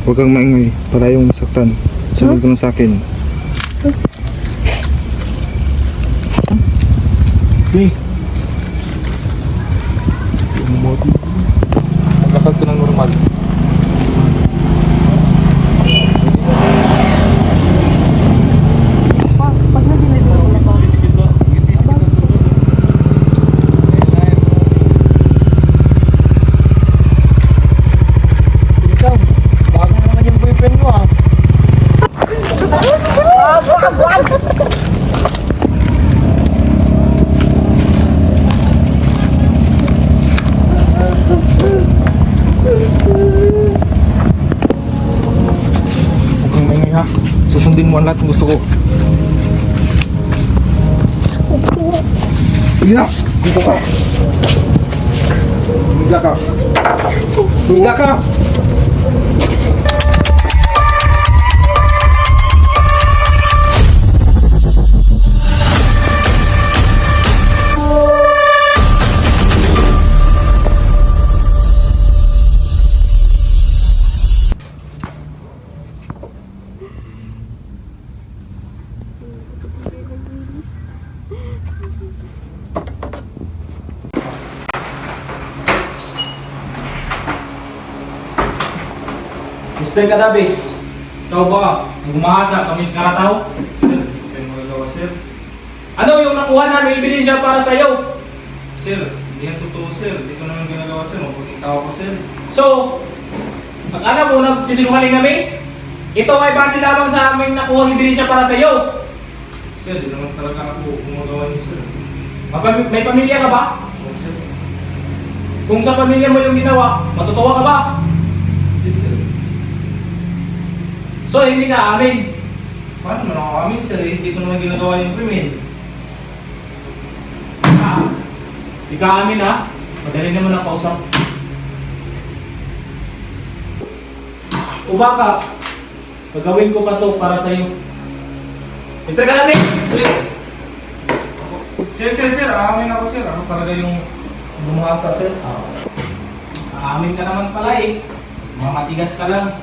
Huwag kang maingay para yung masaktan. Sunod ka lang sa akin. Okay. Maglakad ka ng normal. Pag nadinig mo na ba? Isang, bago na naman yung boyfriend mo ah. Huwag kang maingay ha. Susundin mo ang lahat ng gusto ko. Sige na. Dito ka. Higa ka. Higa ka. Mr. Gadabis, ikaw ba ang gumahasa kamis karataw? Sir, hindi mo magawa, sir. Ano yung nakuha namin ebidensya para sa iyo? Sir, hindi yan totoo, sir. Hindi ko naman ginagawa, sir. Mabuting tao ko, sir. So, pag-alam mo, nagsisinungaling kami? Ito ay base lamang sa aming nakuha ebidensya para sa iyo. Sir, di naman talaga ako gumagawa niyo, sir. May pamilya ka ba? Oo, sir. Kung sa pamilya mo yung ginawa, matutuwa ka ba? Hindi, sir. So, hindi ka amin. Paano naman ako amin, sir? Hindi ko naman ginagawa yung krimen. Hindi ka amin, ha? Madali naman ang kausap. O baka, gagawin ko pa to para sa'yo. Mr. Galabis! Sir. Aamin ako, sir. Ako talaga yung Bumasa, sir. Aamin ka naman pala eh. Mga matigas ka lang.